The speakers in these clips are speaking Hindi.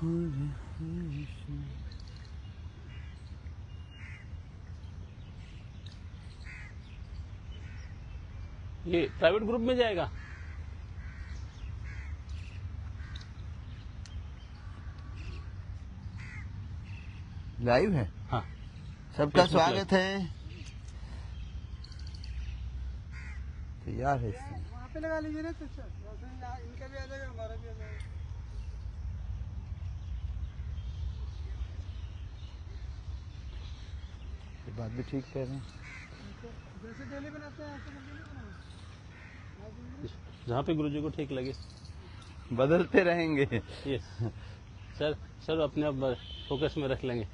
ये प्राइवेट ग्रुप में जाएगा। लाइव है। हाँ, सबका स्वागत है। तैयार है वहाँ पे लगा लीजिए ना, तो इनका भी आ जाएगा, हमारा भी आ जाएगा। ये बात भी ठीक कह रहे हैं। जैसे डेली बनाते हैं ऐसे डेली बनाओ। जहाँ पे गुरुजी को ठीक लगे बदलते रहेंगे। Yes sir. सर अपने आप फोकस में रख लेंगे।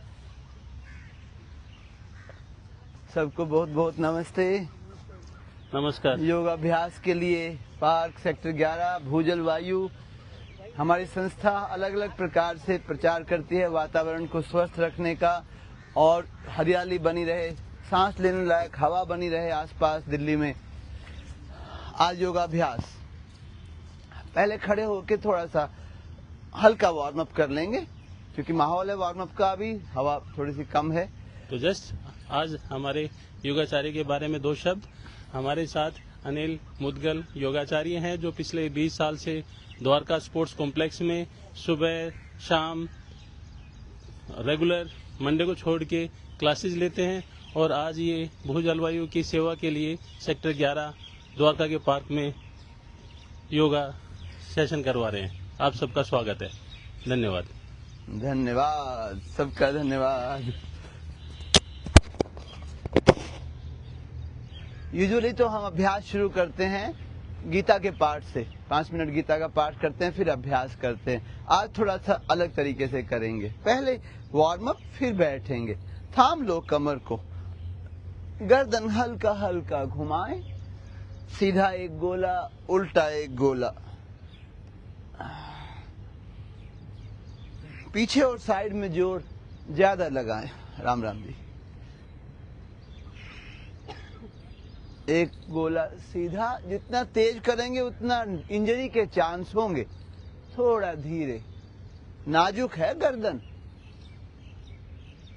सबको बहुत बहुत नमस्ते। नमस्कार। योगाभ्यास के लिए पार्क सेक्टर 11 भूजल वायु हमारी संस्था अलग अलग प्रकार से प्रचार करती है वातावरण को स्वस्थ रखने का और हरियाली बनी रहे, सांस लेने लायक हवा बनी रहे आसपास दिल्ली में। आज योगाभ्यास, पहले खड़े होकर थोड़ा सा हल्का वार्म अप कर लेंगे क्योंकि माहौल है वार्म अप का, अभी हवा थोड़ी सी कम है। तो जस्ट आज हमारे योगाचार्य के बारे में दो शब्द। हमारे साथ अनिल मुदगल योगाचार्य हैं जो पिछले 20 साल से द्वारका स्पोर्ट्स कॉम्प्लेक्स में सुबह शाम रेगुलर मंडे को छोड़ के क्लासेस लेते हैं और आज ये भू जलवायु की सेवा के लिए सेक्टर 11 द्वारका के पार्क में योगा सेशन करवा रहे हैं। आप सबका स्वागत है। धन्यवाद। धन्यवाद, सबका धन्यवाद। यूजुअली तो हम अभ्यास शुरू करते हैं गीता के पाठ से, 5 मिनट गीता का पाठ करते हैं फिर अभ्यास करते हैं। आज थोड़ा सा अलग तरीके से करेंगे। पहले वार्म अप फिर बैठेंगे। थाम लो कमर को, गर्दन हल्का हल्का घुमाएं, सीधा एक गोला उल्टा एक गोला, पीछे और साइड में जोर ज्यादा लगाएं। राम राम जी। एक गोला सीधा, जितना तेज करेंगे उतना इंजरी के चांस होंगे। थोड़ा धीरे, नाजुक है गर्दन।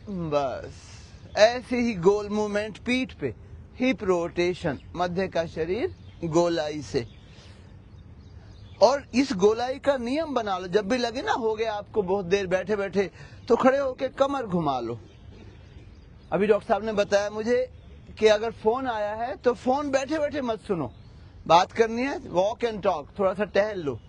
बस ऐसे ही गोल मूवमेंट पीठ पे, हिप रोटेशन, मध्य का शरीर गोलाई से। और इस गोलाई का नियम बना लो, जब भी लगे ना हो गया आपको बहुत देर बैठे बैठे, तो खड़े होके कमर घुमा लो। अभी डॉक्टर साहब ने बताया मुझे कि अगर फोन आया है तो फोन बैठे बैठे मत सुनो, बात करनी है वॉक एंड टॉक, थोड़ा सा टहल लो।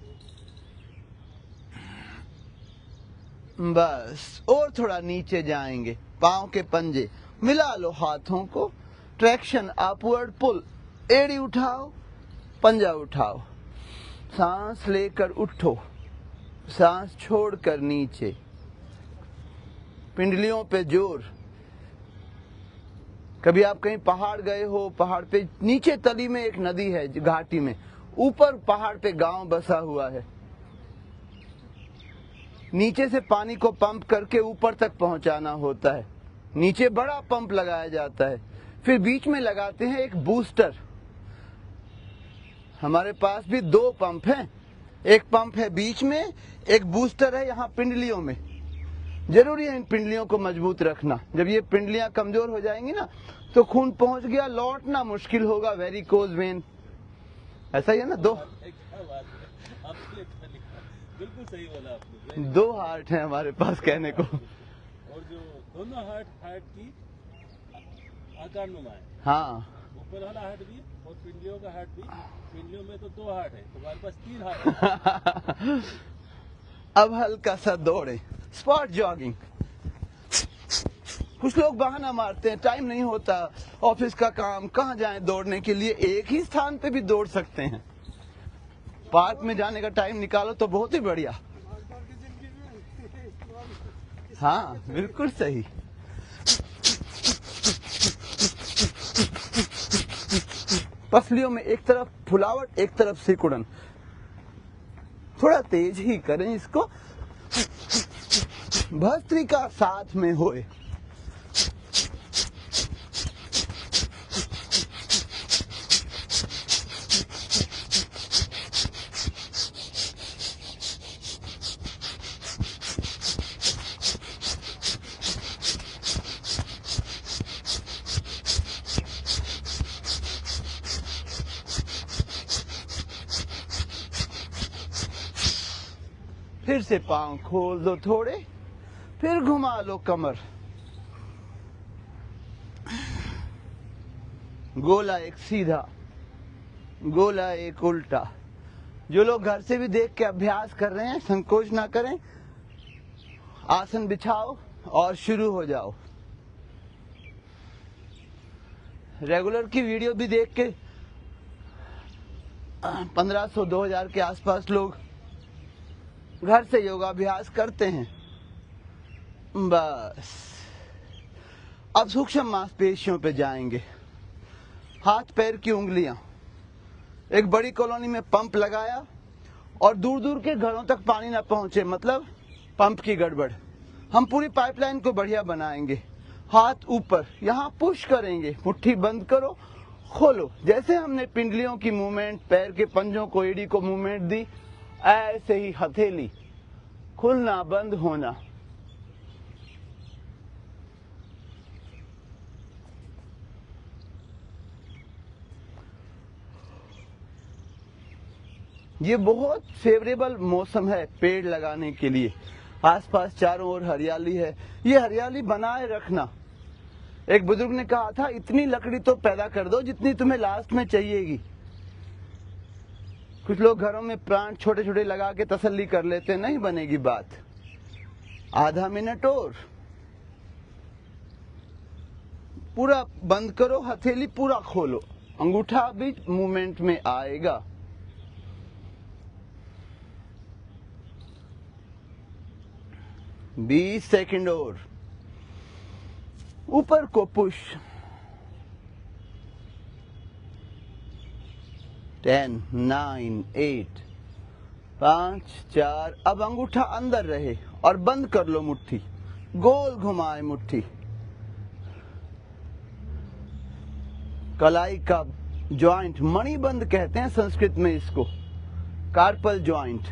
बस और थोड़ा नीचे जाएंगे, पांव के पंजे मिला लो, हाथों को ट्रैक्शन अपवर्ड पुल, एड़ी उठाओ पंजा उठाओ, सांस लेकर उठो, सांस छोड़कर नीचे, पिंडलियों पे जोर। कभी आप कहीं पहाड़ गए हो, पहाड़ पे नीचे तली में एक नदी है घाटी में, ऊपर पहाड़ पे गांव बसा हुआ है। नीचे से पानी को पंप करके ऊपर तक पहुंचाना होता है। नीचे बड़ा पंप लगाया जाता है, फिर बीच में लगाते हैं एक बूस्टर। हमारे पास भी 2 पंप हैं, एक पंप है बीच में, एक बूस्टर है यहाँ पिंडलियों में। जरूरी है इन पिंडलियों को मजबूत रखना। जब ये पिंडलियां कमजोर हो जाएंगी ना तो खून पहुंच गया, लौटना मुश्किल होगा, वेरिकोज वेन। ऐसा ही है ना। बिल्कुल सही बोला आपने। 2 हार्ट है हमारे पास कहने को। और जो दोनों हार्ट की आकारनुमा है। हाँ, ऊपर वाला हार्ट भी और पिंडलियों का हार्ट भी। पिंडलियों में तो 2 हार्ट है, तुम्हारे पास 3 हार्ट है। अब हल्का सा दौड़े, स्पॉट जॉगिंग। कुछ लोग बहाना मारते हैं, टाइम नहीं होता, ऑफिस का काम, कहाँ जाएं दौड़ने के लिए। एक ही स्थान पे भी दौड़ सकते हैं। पार्क में जाने का टाइम निकालो तो बहुत ही बढ़िया। हाँ बिल्कुल सही। पसलियों में एक तरफ फुलावट, एक तरफ सिकुड़न। थोड़ा तेज ही करें इसको, भस्त्रिका साथ में होए। फिर से पांव खोल दो थोड़े, फिर घुमा लो कमर। गोला एक सीधा, गोला एक उल्टा। जो लोग घर से भी देख के अभ्यास कर रहे हैं, संकोच ना करें, आसन बिछाओ और शुरू हो जाओ। रेगुलर की वीडियो भी देख के 1500-2000 के आसपास लोग घर से योगाभ्यास करते हैं। बस अब सूक्ष्म मांसपेशियों पे जाएंगे। हाथ पैर की उंगलियां, एक बड़ी कॉलोनी में पंप लगाया और दूर दूर के घरों तक पानी ना पहुंचे, मतलब पंप की गड़बड़। हम पूरी पाइपलाइन को बढ़िया बनाएंगे। हाथ ऊपर, यहाँ पुश करेंगे, मुट्ठी बंद करो, खोलो। जैसे हमने पिंडलियों की मूवमेंट, पैर के पंजों को, एड़ी को मूवमेंट दी, ऐसे ही हथेली खुलना बंद होना। ये बहुत फेवरेबल मौसम है पेड़ लगाने के लिए। आसपास चारों ओर हरियाली है, ये हरियाली बनाए रखना। एक बुजुर्ग ने कहा था, इतनी लकड़ी तो पैदा कर दो जितनी तुम्हें लास्ट में चाहिएगी। कुछ लोग घरों में प्लांट छोटे छोटे लगा के तसल्ली कर लेते, नहीं बनेगी बात। आधा मिनट और, पूरा बंद करो, हथेली पूरा खोलो, अंगूठा भी मूवमेंट में आएगा। 20 सेकंड और, ऊपर को पुश। 10, 9, 8, 5, 4। अब अंगूठा अंदर रहे और बंद कर लो मुट्ठी, गोल घुमाए मुट्ठी। कलाई का जॉइंट, मणिबंध कहते हैं संस्कृत में इसको, कार्पल जॉइंट।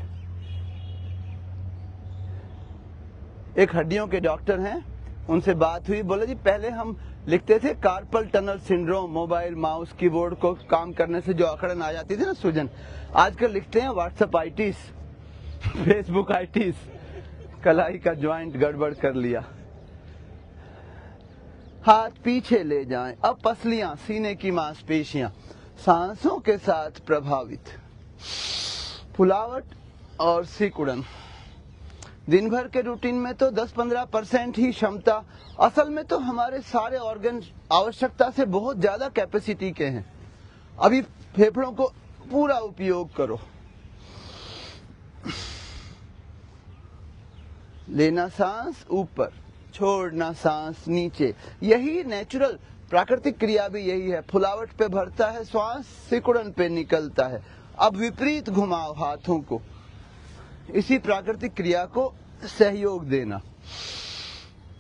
एक हड्डियों के डॉक्टर हैं, उनसे बात हुई, बोले जी पहले हम लिखते थे carpal tunnel syndrome, mobile mouse keyboard को काम करने से जो अकड़न आ जाती थी ना, सूजन। आजकल लिखते हैं व्हाट्सएप आइटिस, फेसबुक आइटिस। कलाई का जॉइंट गड़बड़ कर लिया। हाथ पीछे ले जाएं। अब पसलियां, सीने की मांसपेशियां सांसों के साथ प्रभावित। फुलावट और सिकुड़न। दिन भर के रूटीन में तो 10-15% ही क्षमता, असल में तो हमारे सारे ऑर्गन आवश्यकता से बहुत ज्यादा कैपेसिटी के हैं। अभी फेफड़ों को पूरा उपयोग करो। लेना सांस ऊपर, छोड़ना सांस नीचे। यही नेचुरल प्राकृतिक क्रिया भी यही है। फुलावट पे भरता है श्वास, सिकुड़न पे निकलता है। अब विपरीत घुमाओ हाथों को। इसी प्राकृतिक क्रिया को सहयोग देना।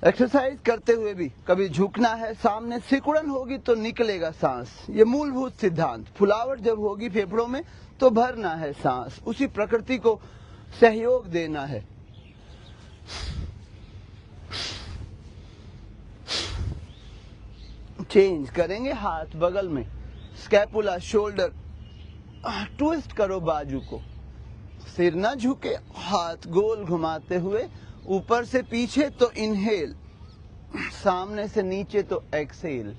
एक्सरसाइज करते हुए भी कभी झुकना है, सामने सिकुड़न होगी तो निकलेगा सांस। ये मूलभूत सिद्धांत। फुलावट जब होगी फेफड़ों में तो भरना है सांस, उसी प्रकृति को सहयोग देना है। चेंज करेंगे, हाथ बगल में, स्कैपुला, शोल्डर, ट्विस्ट करो बाजू को, सिर ना झुके, हाथ गोल घुमाते हुए, ऊपर से पीछे तो इनहेल, सामने से नीचे तो एक्सहेल।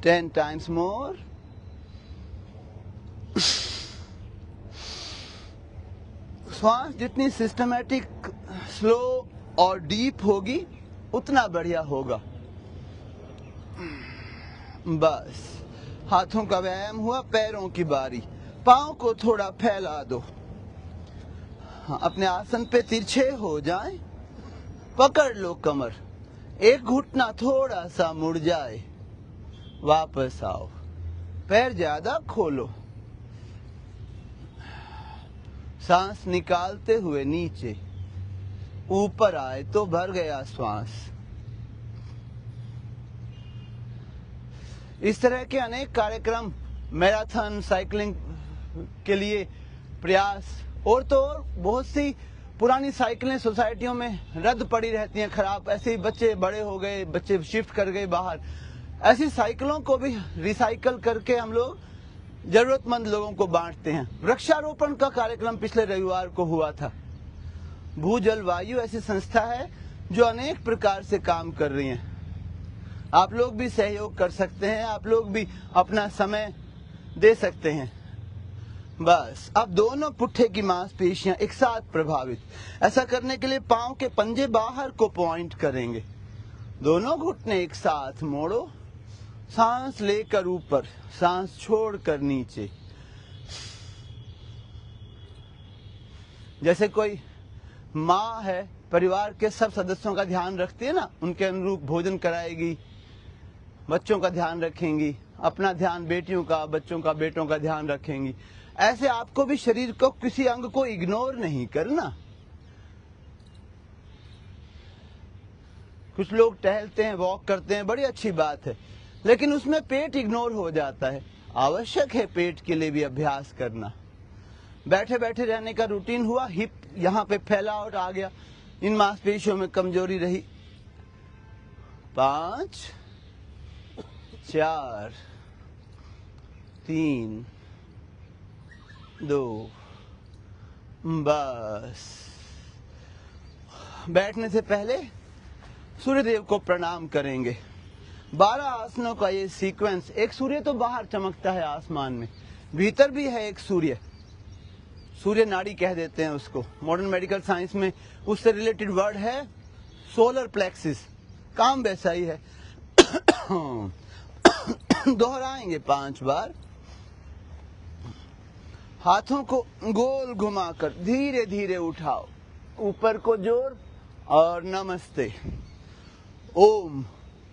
Ten times more. श्वास जितनी सिस्टमैटिक, स्लो और डीप होगी उतना बढ़िया होगा। बस हाथों का व्यायाम हुआ, पैरों की बारी। पाँव को थोड़ा फैला दो। हाँ, अपने आसन पे तिरछे हो जाएं। पकड़ लो कमर, एक घुटना थोड़ा सा मुड़ जाए, वापस आओ। पैर ज्यादा खोलो। सांस निकालते हुए नीचे, ऊपर आए तो भर गया श्वास। इस तरह के अनेक कार्यक्रम, मैराथन, साइकिलिंग के लिए प्रयास, और तो और बहुत सी पुरानी साइकिलें सोसाइटियों में रद्द पड़ी रहती हैं, खराब। ऐसे ही बच्चे बड़े हो गए, बच्चे शिफ्ट कर गए बाहर। ऐसी साइकिलों को भी रिसाइकल करके हम लोग जरूरतमंद लोगों को बांटते हैं। वृक्षारोपण का कार्यक्रम पिछले रविवार को हुआ था। भूजल वायु ऐसी संस्था है जो अनेक प्रकार से काम कर रही है। आप लोग भी सहयोग कर सकते हैं, आप लोग भी अपना समय दे सकते हैं। बस अब दोनों पुट्ठे की मांसपेशियां एक साथ प्रभावित। ऐसा करने के लिए पांव के पंजे बाहर को पॉइंट करेंगे। दोनों घुटने एक साथ मोड़ो, सांस लेकर ऊपर, सांस छोड़कर नीचे। जैसे कोई माँ है, परिवार के सब सदस्यों का ध्यान रखती है ना, उनके अनुरूप भोजन कराएगी, बच्चों का ध्यान रखेंगी, अपना ध्यान बेटियों का, बच्चों का, बेटों का ध्यान रखेंगी। ऐसे आपको भी शरीर को, किसी अंग को इग्नोर नहीं करना। कुछ लोग टहलते हैं, वॉक करते हैं, बड़ी अच्छी बात है, लेकिन उसमें पेट इग्नोर हो जाता है। आवश्यक है पेट के लिए भी अभ्यास करना। बैठे बैठे रहने का रूटीन हुआ, हिप यहाँ पे फैला और आ गया, इन मांसपेशियों में कमजोरी रही। 5 4 3 2 बस। बैठने से पहले सूर्यदेव को प्रणाम करेंगे। 12 आसनों का ये सीक्वेंस। एक सूर्य तो बाहर चमकता है आसमान में, भीतर भी है एक सूर्य, सूर्य नाड़ी कह देते हैं उसको। मॉडर्न मेडिकल साइंस में उससे रिलेटेड वर्ड है सोलर प्लेक्सिस। काम वैसा ही है। दोहराएंगे 5 बार। हाथों को गोल घुमाकर धीरे धीरे उठाओ, ऊपर को जोर और नमस्ते। ओम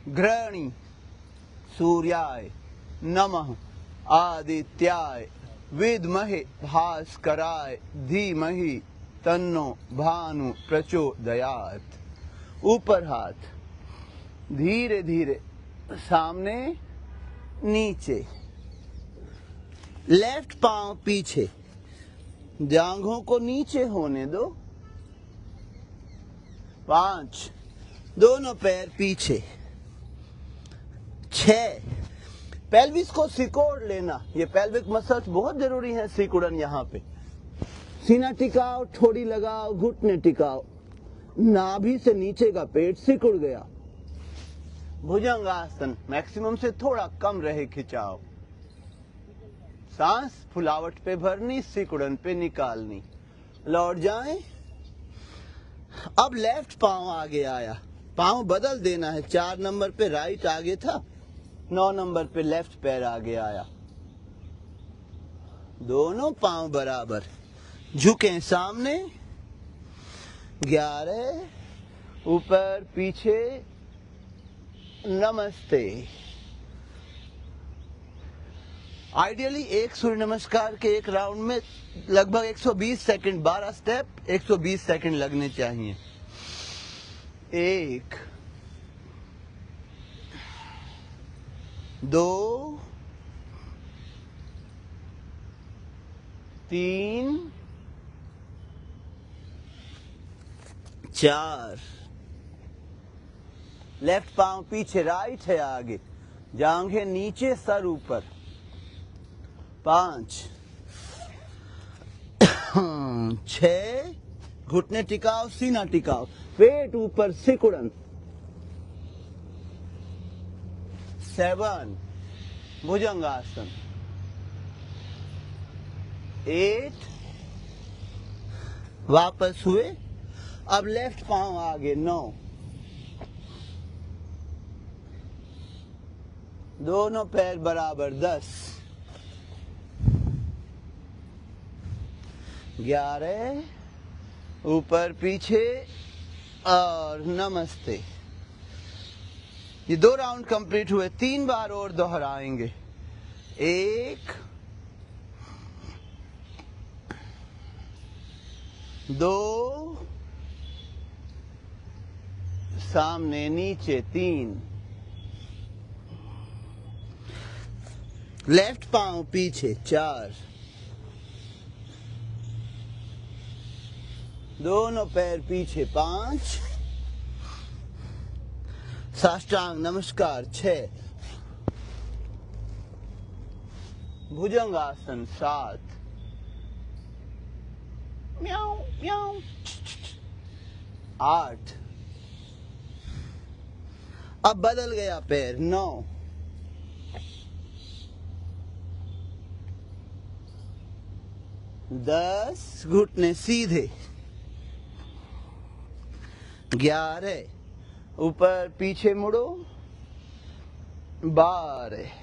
ग्रहणी सूर्याय नमः आदित्याय विद्महे भास्कराय धीमहि तन्नो भानु प्रचोदयात्। ऊपर हाथ, धीरे धीरे सामने नीचे, लेफ्ट पांव पीछे, जांघों को नीचे होने दो। 5 दोनों पैर पीछे। 6 पेल्विस को सिकोड़ लेना। ये पेल्विक मसल्स बहुत जरूरी है। सिकुड़न यहाँ पे, सीना टिकाओ, ठोड़ी लगाओ, घुटने टिकाओ, नाभि से नीचे का पेट सिकुड़ गया। भुजंगासन, मैक्सिमम से थोड़ा कम रहे खिंचाव। सांस फुलावट पे भरनी, सिकुड़न पे निकालनी। लौट जाएं। अब लेफ्ट पांव आगे आया, पांव बदल देना है। 4 नंबर पे राइट आगे था, 9 नंबर पे लेफ्ट पैर आगे आया। दोनों पांव बराबर, झुके सामने। 11 ऊपर पीछे नमस्ते। आइडियली एक सूर्य नमस्कार के एक राउंड में लगभग 120 सेकंड, 12 स्टेप 120 सेकंड लगने चाहिए। 1 2 3 4। लेफ्ट पांव पीछे, राइट है आगे, जांघें नीचे, सर ऊपर। 5 6 घुटने टिकाओ, सीना टिकाओ, पेट ऊपर, सिकुड़न। 7 भुजंगासन। 8 वापस हुए। अब लेफ्ट पांव आगे। 9 दोनों पैर बराबर। 10 11 ऊपर पीछे और नमस्ते। ये 2 राउंड कंप्लीट हुए। 3 बार और दोहराएंगे। 1 2 सामने नीचे। 3 लेफ्ट पांव पीछे। 4 दोनों पैर पीछे। 5 साष्टांग नमस्कार। 6 भुजंगासन 7, म्याऊ म्याऊ 8, अब बदल गया पैर 9, 10 घुटने सीधे, 11 ऊपर पीछे मुड़ो, 12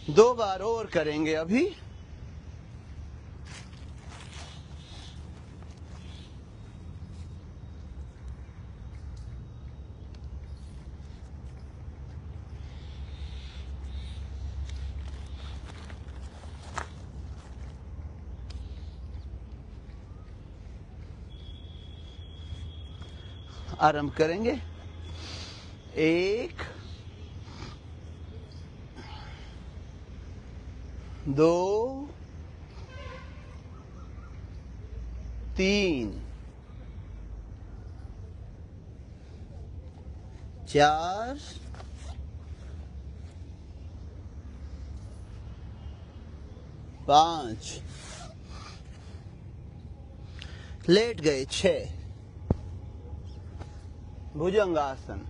2 बार और करेंगे अभी। आरंभ करेंगे। 1 2 3 4 5, लेट गए 6, भुजंगासन,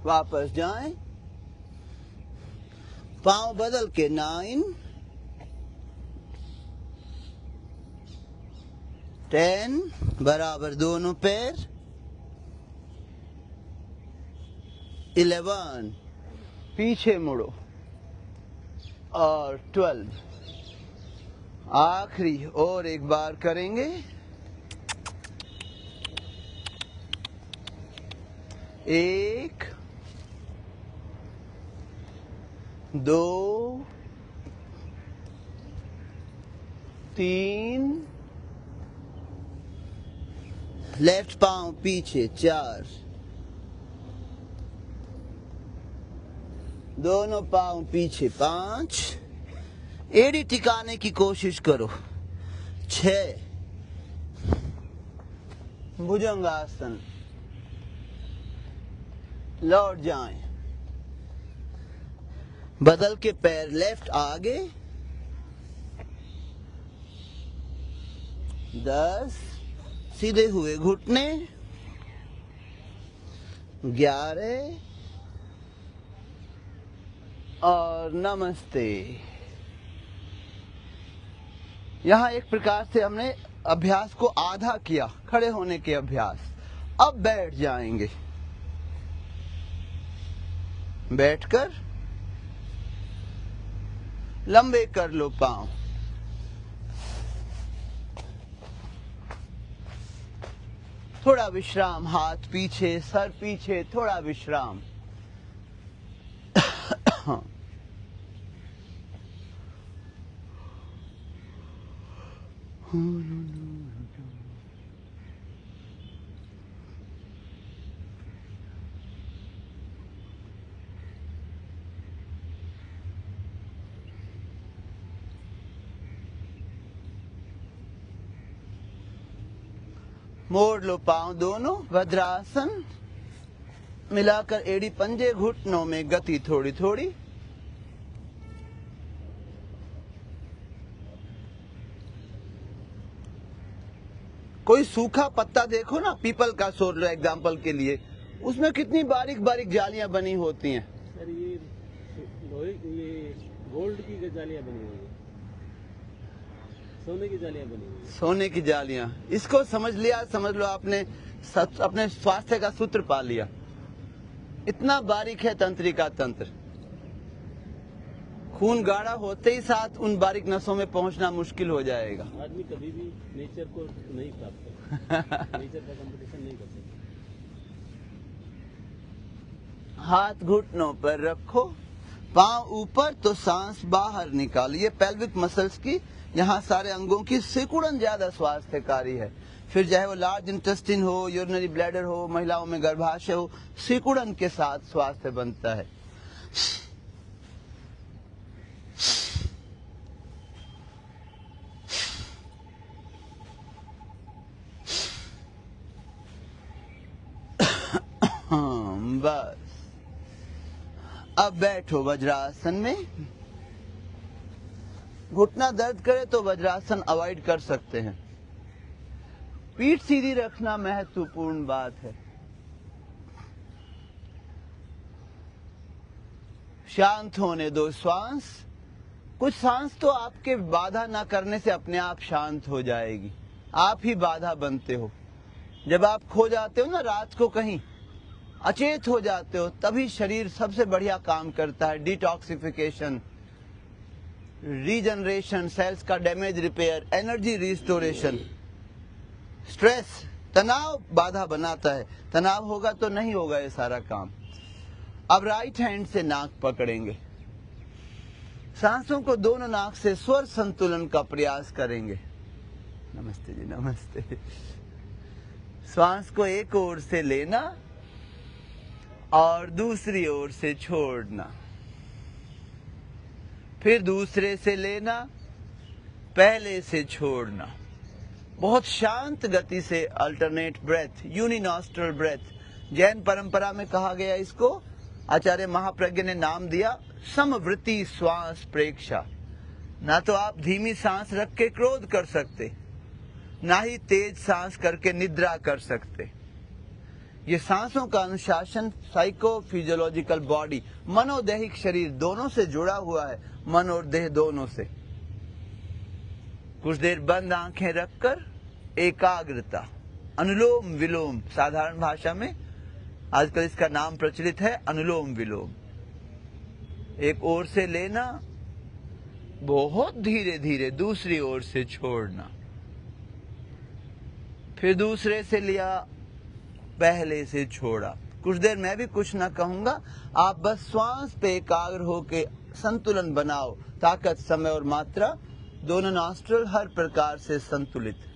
वापस जाएं, पांव बदल के 9, 10 बराबर दोनों पैर, 11 पीछे मुड़ो और 12 आखिरी और एक बार करेंगे। 1 2 3 लेफ्ट पांव पीछे 4 दोनों पांव पीछे 5 एड़ी टिकाने की कोशिश करो 6 भुजंगासन लौट जाएं बदल के पैर लेफ्ट आगे 10 सीधे हुए घुटने 11 और नमस्ते। यहाँ एक प्रकार से हमने अभ्यास को आधा किया खड़े होने के अभ्यास। अब बैठ जाएंगे बैठकर लंबे कर लो पांव थोड़ा विश्राम हाथ पीछे सर पीछे थोड़ा विश्राम मोड़ लो पांव दोनों वज्रासन मिलाकर एड़ी पंजे घुटनों में गति थोड़ी थोड़ी कोई सूखा पत्ता देखो ना पीपल का सोच लो एग्जाम्पल के लिए उसमें कितनी बारीक बारीक जालियां बनी होती हैं। सर ये गोल्ड की जालियां बनी हुई है सोने की जालियां बनी हुई है सोने की जालियां इसको समझ लिया समझ लो आपने अपने स्वास्थ्य का सूत्र पा लिया। इतना बारीक है तंत्रिका तंत्र खून गाढ़ा होते ही साथ उन बारीक नसों में पहुंचना मुश्किल हो जाएगा। आदमी कभी भी नेचर को नहीं प्राप्त कर नेचर का कंपटीशन नहीं कर सकता। हाथ घुटनों पर रखो पांव ऊपर तो सांस बाहर निकालो। ये पेल्विक मसल्स की यहाँ सारे अंगों की सिकुड़न ज्यादा स्वास्थ्यकारी है। फिर चाहे वो लार्ज इंटेस्टिन हो यूरिनरी ब्लैडर हो महिलाओं में गर्भाशय हो सिकुड़न के साथ स्वास्थ्य बनता है। बस अब बैठो वज्रासन में। घुटना दर्द करे तो वज्रासन अवॉइड कर सकते हैं। पीठ सीधी रखना महत्वपूर्ण बात है। शांत होने दो श्वास। कुछ सांस तो आपके बाधा ना करने से अपने आप शांत हो जाएगी। आप ही बाधा बनते हो। जब आप खो जाते हो ना रात को कहीं, अचेत हो जाते हो, तभी शरीर सबसे बढ़िया काम करता है। डिटॉक्सिफिकेशन, रीजनरेशन, सेल्स का damage repair, energy restoration. Stress, तनाव बाधा बनाता है। तनाव होगा तो नहीं होगा ये सारा काम। अब राइट हैंड से नाक पकड़ेंगे। सांसों को दोनों नाक से स्वर संतुलन का प्रयास करेंगे। नमस्ते जी, नमस्ते। श्वास को एक ओर से लेना और दूसरी ओर से छोड़ना, फिर दूसरे से लेना, पहले से छोड़ना। बहुत शांत गति से अल्टरनेट ब्रेथ, यूनिनॉस्ट्रल ब्रेथ। जैन परंपरा में कहा गया इसको, आचार्य महाप्रज्ञ ने नाम दिया समवृत्ति श्वास प्रेक्षा। ना तो आप धीमी सांस रख के क्रोध कर सकते, ना ही तेज सांस करके निद्रा कर सकते। ये सांसों का अनुशासन साइको फिजियोलॉजिकल बॉडी, मनोदैहिक शरीर दोनों से जुड़ा हुआ है। मन और देह दोनों से। कुछ देर बंद आंखें रखकर एकाग्रता, अनुलोम विलोम, साधारण भाषा में आजकल इसका नाम प्रचलित है अनुलोम विलोम। एक ओर से लेना, बहुत धीरे धीरे दूसरी ओर से छोड़ना, फिर दूसरे से लिया, पहले से छोड़ा। कुछ देर मैं भी कुछ ना कहूंगा, आप बस श्वास पे एकाग्र होके संतुलन बनाओ। ताकत, समय और मात्रा दोनों नॉस्ट्रल हर प्रकार से संतुलित।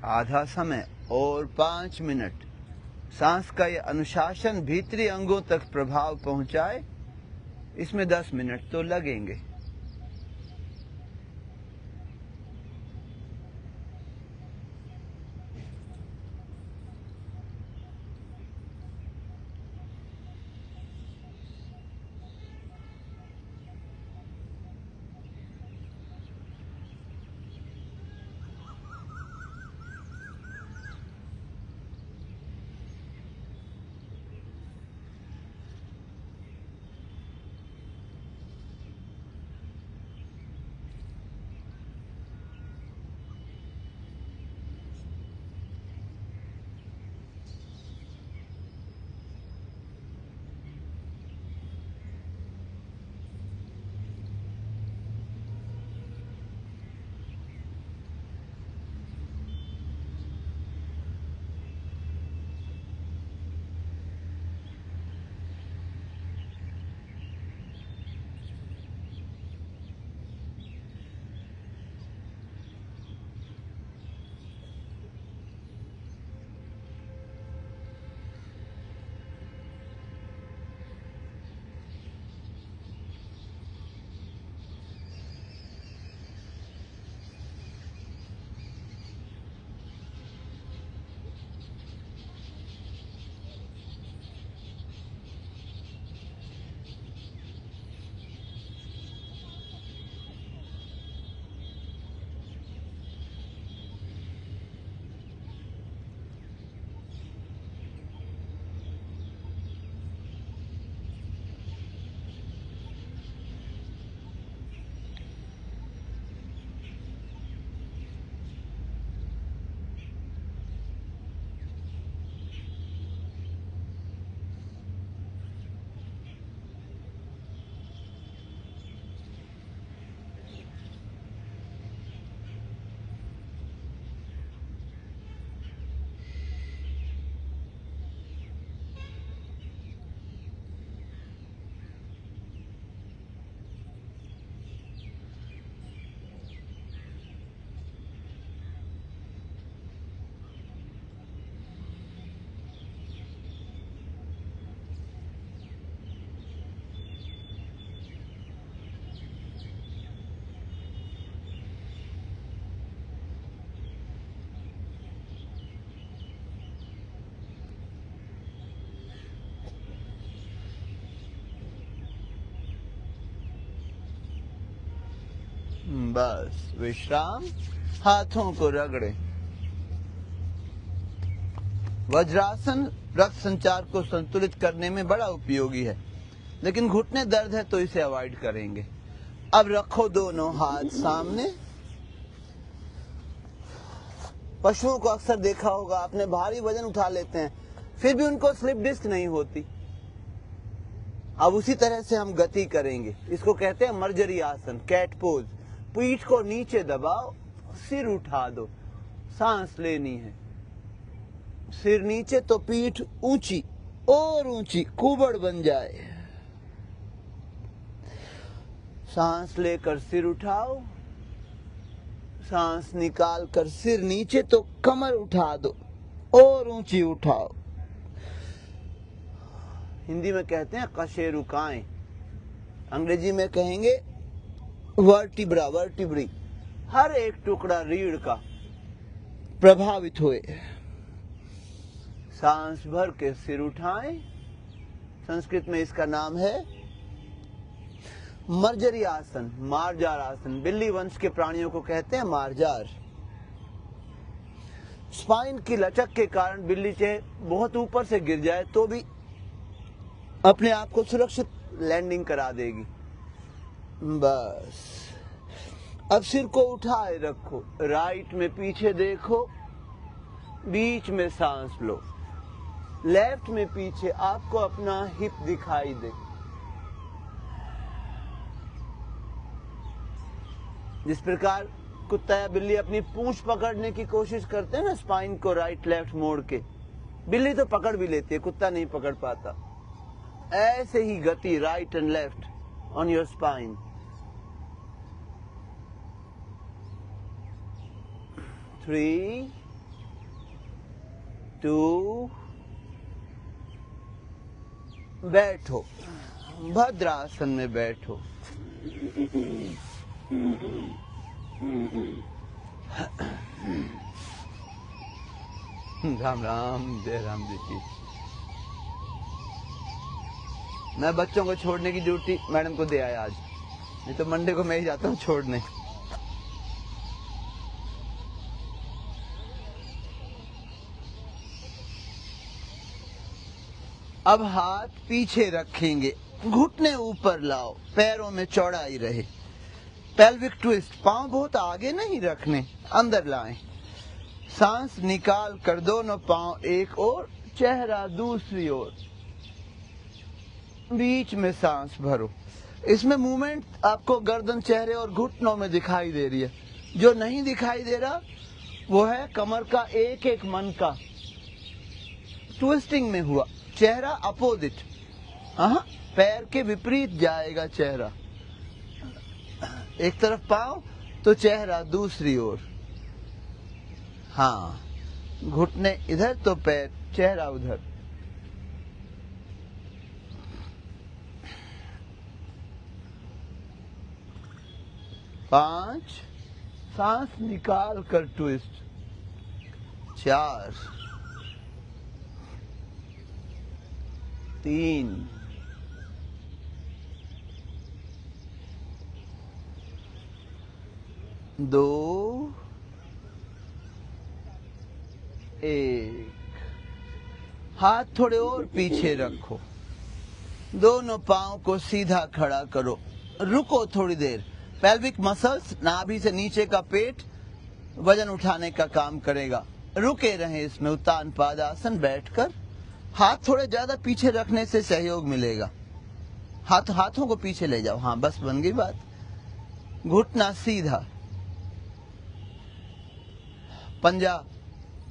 आधा समय और 5 मिनट। सांस का ये अनुशासन भीतरी अंगों तक प्रभाव पहुंचाए, इसमें 10 मिनट तो लगेंगे। बस विश्राम, हाथों को रगड़े। वज्रासन रक्त संचार को संतुलित करने में बड़ा उपयोगी है, लेकिन घुटने दर्द है तो इसे अवॉइड करेंगे। अब रखो दोनों हाथ सामने। पशुओं को अक्सर देखा होगा आपने, भारी वजन उठा लेते हैं फिर भी उनको स्लिप डिस्क नहीं होती। अब उसी तरह से हम गति करेंगे। इसको कहते हैं मर्जरी आसन, कैट पोज। पीठ को नीचे दबाओ, सिर उठा दो, सांस लेनी है। सिर नीचे तो पीठ ऊंची और ऊंची, कुबड़ बन जाए। सांस लेकर सिर उठाओ, सांस निकाल कर सिर नीचे तो कमर उठा दो और ऊंची उठाओ। हिंदी में कहते हैं कशेरुकाएं, अंग्रेजी में कहेंगे वर्टिब्रा, वर्टिब्री। हर एक टुकड़ा रीढ़ का प्रभावित हुए। सांस भर के सिर उठाएं। संस्कृत में इसका नाम है मर्जरी आसन, मार्जार आसन। बिल्ली वंश के प्राणियों को कहते हैं मार्जार। स्पाइन की लचक के कारण बिल्ली चाहे बहुत ऊपर से गिर जाए तो भी अपने आप को सुरक्षित लैंडिंग करा देगी। बस अब सिर को उठाए रखो, राइट में पीछे देखो, बीच में सांस लो। लेफ्ट में पीछे आपको अपना हिप दिखाई दे। जिस प्रकार कुत्ता या बिल्ली अपनी पूंछ पकड़ने की कोशिश करते हैं ना, स्पाइन को राइट लेफ्ट मोड़ के, बिल्ली तो पकड़ भी लेती है, कुत्ता नहीं पकड़ पाता। ऐसे ही गति right and left on your spine. 3 2 बैठो, भद्रासन में बैठो। राम राम, जय राम जी की। मैं बच्चों को छोड़ने की ड्यूटी मैडम को दे आया आज, नहीं तो मंडे को मैं ही जाता हूँ छोड़ने। अब हाथ पीछे रखेंगे, घुटने ऊपर लाओ, पैरों में चौड़ाई रहे। पेल्विक ट्विस्ट, पांव बहुत आगे नहीं रखने, अंदर लाएं। सांस निकाल कर दोनों पांव एक ओर, चेहरा दूसरी ओर, बीच में सांस भरो। इसमें मूवमेंट आपको गर्दन, चेहरे और घुटनों में दिखाई दे रही है। जो नहीं दिखाई दे रहा वो है कमर का एक एक मन का ट्विस्टिंग में हुआ। चेहरा अपोजिट, पैर के विपरीत जाएगा चेहरा। एक तरफ पांव तो चेहरा दूसरी ओर। हाँ, घुटने इधर तो पैर, चेहरा उधर। पांच, सांस निकाल कर ट्विस्ट। 4 3 2 1। हाथ थोड़े और पीछे रखो, दोनों पांव को सीधा खड़ा करो, रुको थोड़ी देर। पेल्विक मसल्स, नाभि से नीचे का पेट वजन उठाने का काम करेगा, रुके रहें इसमें। उत्तान पादासन बैठकर हाथ थोड़े ज्यादा पीछे रखने से सहयोग मिलेगा। हाथों को पीछे ले जाओ। हाँ, बस बन गई बात। घुटना सीधा, पंजा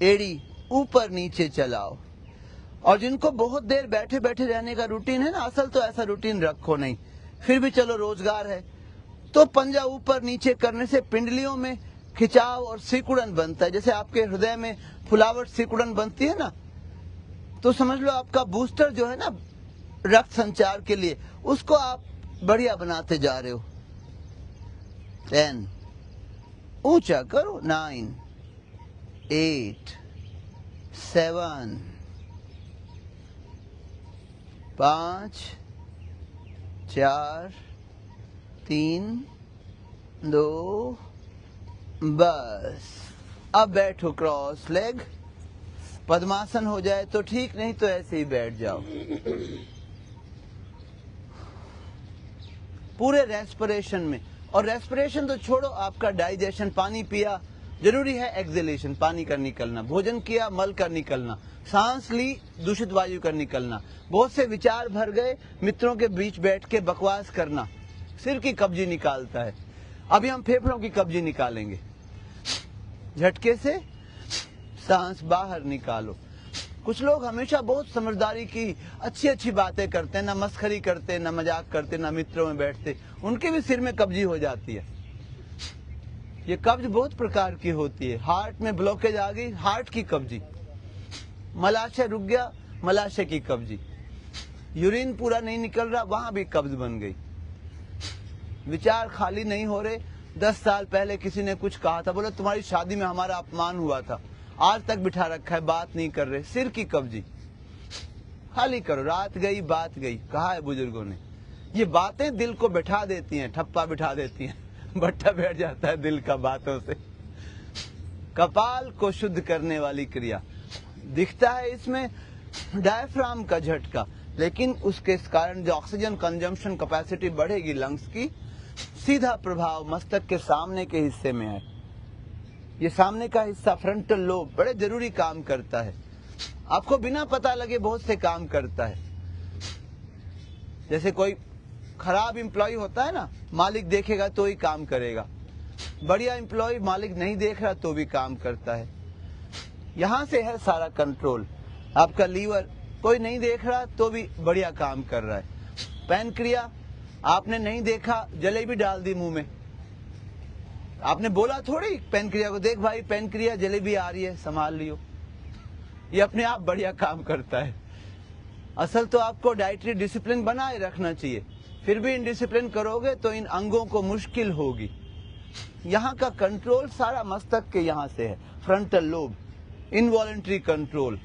एड़ी ऊपर नीचे चलाओ। और जिनको बहुत देर बैठे बैठे रहने का रूटीन है ना, असल तो ऐसा रूटीन रखो नहीं, फिर भी चलो रोजगार है, तो पंजा ऊपर नीचे करने से पिंडलियों में खिंचाव और सिकुड़न बनता है। जैसे आपके हृदय में फुलावट सिकुड़न बनती है ना, तो समझ लो आपका बूस्टर जो है ना रक्त संचार के लिए, उसको आप बढ़िया बनाते जा रहे हो। 10, ऊंचा करो। 9 8 7 5 4 3 2 बस। अब बैठो क्रॉस लेग। पद्मासन हो जाए तो ठीक, नहीं तो ऐसे ही बैठ जाओ। पूरे रेस्पिरेशन में, और रेस्पिरेशन तो छोड़ो, आपका डाइजेशन, पानी पिया जरूरी है, एक्सहेलेशन पानी का निकलना, भोजन किया मल का निकलना, सांस ली दूषित वायु का निकलना। बहुत से विचार भर गए, मित्रों के बीच बैठ के बकवास करना सिर की कब्जी निकालता है। अभी हम फेफड़ों की कब्जी निकालेंगे। झटके से सांस बाहर निकालो। कुछ लोग हमेशा बहुत समझदारी की अच्छी अच्छी बातें करते हैं, ना मस्खरी करते, ना मजाक करते, ना मित्रों में बैठते, उनके भी सिर में कब्जी हो जाती है। ये कब्ज बहुत प्रकार की होती है। हार्ट में ब्लॉकेज आ गई, हार्ट की कब्जी। मलाशय रुक गया, मलाशय की कब्जी। यूरिन पूरा नहीं निकल रहा, वहां भी कब्ज बन गई। विचार खाली नहीं हो रहे। 10 साल पहले किसी ने कुछ कहा था, बोला तुम्हारी शादी में हमारा अपमान हुआ था, आज तक बिठा रखा है, बात नहीं कर रहे, सिर की कब्जी। खाली करो। रात गई बात गई, कहा है बुजुर्गों ने। ये बातें दिल को बैठा देती हैं, ठप्पा बिठा देती हैं, भट्टा बैठ जाता है दिल का बातों से। कपाल को शुद्ध करने वाली क्रिया दिखता है इसमें डायफ्राम का झटका, लेकिन उसके कारण जो ऑक्सीजन कंजम्पशन कैपेसिटी बढ़ेगी लंग्स की, सीधा प्रभाव मस्तक के सामने के हिस्से में है। ये सामने का हिस्सा फ्रंटल लोब बड़े जरूरी काम करता है, आपको बिना पता लगे बहुत से काम करता है। जैसे कोई खराब एम्प्लॉय होता है ना, मालिक देखेगा तो ही काम करेगा। बढ़िया एम्प्लॉय मालिक नहीं देख रहा तो भी काम करता है। यहां से है सारा कंट्रोल। आपका लीवर कोई नहीं देख रहा तो भी बढ़िया काम कर रहा है। पैनक्रिया, आपने नहीं देखा, जलेबी डाल दी मुंह में, आपने बोला थोड़ी पैनक्रिया को, देख भाई पैनक्रिया जलेबी आ रही है, संभाल लियो। ये अपने आप बढ़िया काम करता है। असल तो आपको डाइटरी डिसिप्लिन बनाए रखना चाहिए, फिर भी इनडिसिप्लिन करोगे तो इन अंगों को मुश्किल होगी। यहाँ का कंट्रोल सारा मस्तक के यहाँ से है, फ्रंटल लोब, इनवॉलेंट्री कंट्रोल,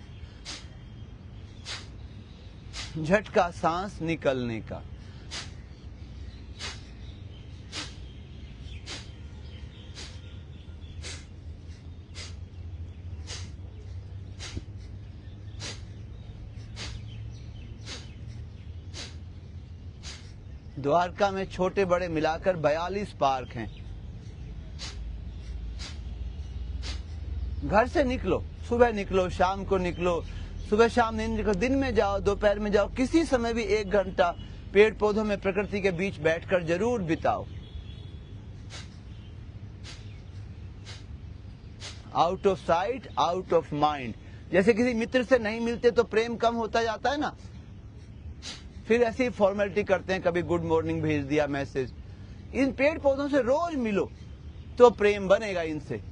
झटका सांस निकलने का। द्वारका में छोटे बड़े मिलाकर 42 पार्क हैं। घर से निकलो, सुबह निकलो, शाम को निकलो, सुबह शाम नहीं निकलो, दिन में जाओ, दोपहर में जाओ, किसी समय भी 1 घंटा पेड़ पौधों में प्रकृति के बीच बैठकर जरूर बिताओ। Out of sight out of mind. जैसे किसी मित्र से नहीं मिलते तो प्रेम कम होता जाता है ना, फिर ऐसी फॉर्मेलिटी करते हैं, कभी गुड मॉर्निंग भेज दिया मैसेज। इन पेड़ पौधों से रोज मिलो तो प्रेम बनेगा इनसे।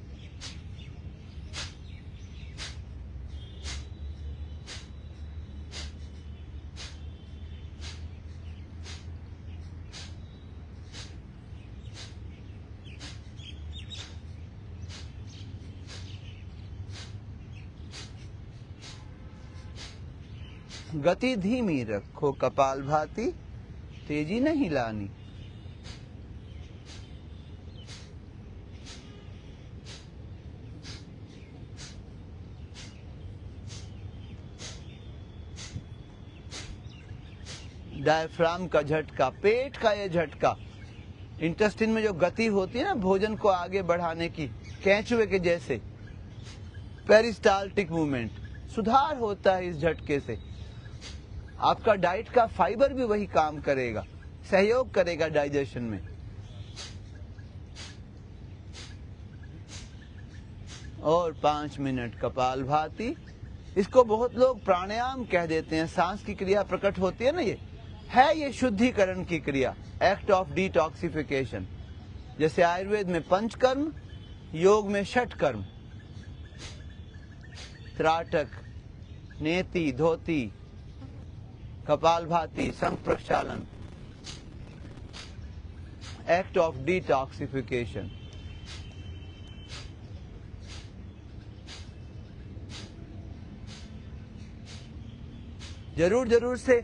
गति धीमी रखो कपालभाति, तेजी नहीं लानी। डायफ्राम का झटका, पेट का ये झटका, इंटेस्टाइन में जो गति होती है ना भोजन को आगे बढ़ाने की, कैंचुए के जैसे, पेरिस्टाल्टिक मूवमेंट, सुधार होता है इस झटके से। आपका डाइट का फाइबर भी वही काम करेगा, सहयोग करेगा डाइजेशन में। और 5 मिनट कपालभाति। इसको बहुत लोग प्राणायाम कह देते हैं, सांस की क्रिया प्रकट होती है ना, ये शुद्धिकरण की क्रिया, एक्ट ऑफ डिटॉक्सिफिकेशन। जैसे आयुर्वेद में पंचकर्म, योग में षटकर्म, त्राटक, नेति, धोती, कपालभाति, संप्रक्षालन, एक्ट ऑफ डिटॉक्सिफिकेशन। जरूर से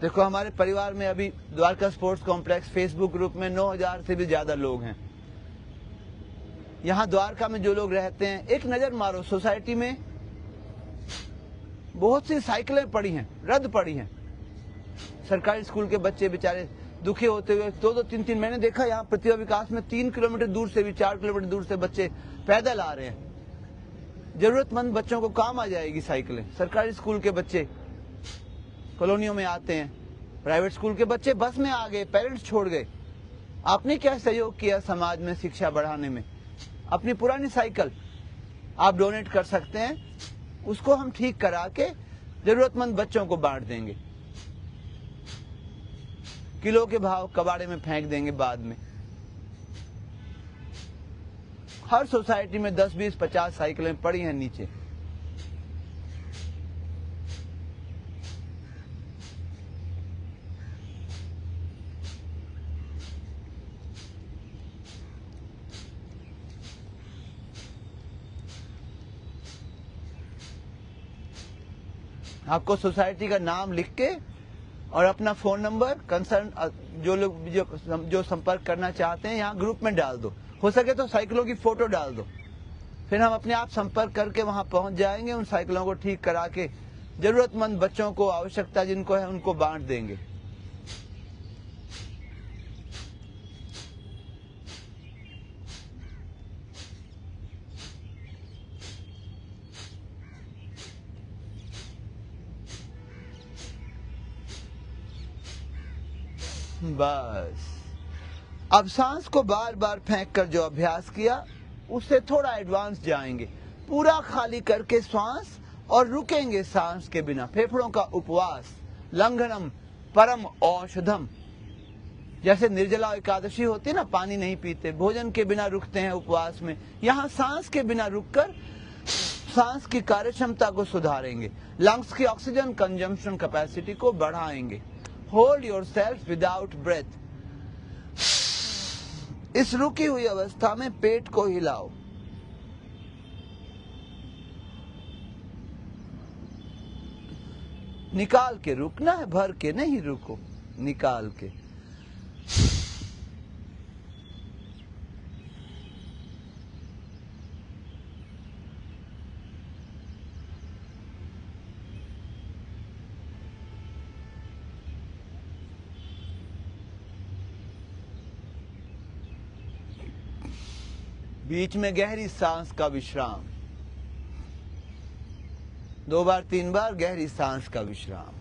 देखो, हमारे परिवार में अभी Dwarka sports complex Facebook group में 9000 से भी ज्यादा लोग हैं। यहाँ द्वारका में जो लोग रहते हैं, एक नजर मारो, सोसाइटी में बहुत सी साइकिलें पड़ी हैं, रद्द पड़ी हैं। सरकारी स्कूल के बच्चे बेचारे दुखी होते हुए 2-2, 3-3 मैंने देखा यहाँ प्रतिभा विकास में 3 किलोमीटर दूर से भी, 4 किलोमीटर दूर से बच्चे पैदल आ रहे हैं। जरूरतमंद बच्चों को काम आ जाएगी साइकिलें। सरकारी स्कूल के बच्चे कॉलोनियों में आते हैं, प्राइवेट स्कूल के बच्चे बस में आ गए, पेरेंट्स छोड़ गए। आपने क्या सहयोग किया समाज में शिक्षा बढ़ाने में? अपनी पुरानी साइकिल आप डोनेट कर सकते हैं, उसको हम ठीक करा के जरूरतमंद बच्चों को बांट देंगे। किलो के भाव कबाड़े में फेंक देंगे बाद में। हर सोसाइटी में 10, 20, 50 साइकिलें पड़ी हैं नीचे। आपको सोसाइटी का नाम लिख के और अपना फोन नंबर, कंसर्न जो लोग जो संपर्क करना चाहते हैं यहाँ ग्रुप में डाल दो। हो सके तो साइकिलों की फोटो डाल दो, फिर हम अपने आप संपर्क करके वहां पहुंच जाएंगे। उन साइकिलों को ठीक करा के जरूरतमंद बच्चों को, आवश्यकता जिनको है उनको बांट देंगे। बस अब सांस को बार बार फेंक कर जो अभ्यास किया उससे थोड़ा एडवांस जाएंगे। पूरा खाली करके सांस और रुकेंगे सांस के बिना। फेफड़ों का उपवास, लंघनम परम औषधम। जैसे निर्जला एकादशी होती है ना, पानी नहीं पीते, भोजन के बिना रुकते हैं उपवास में। यहाँ सांस के बिना रुककर सांस की कार्य क्षमता को सुधारेंगे, लंग्स की ऑक्सीजन कंजम्पशन कैपेसिटी को बढ़ाएंगे। Hold your self without breath. इस रुकी हुई अवस्था में पेट को हिलाओ। निकाल के रुकना है, भर के नहीं, रुको, निकाल के। बीच में गहरी सांस का विश्राम, 2 बार 3 बार गहरी सांस का विश्राम।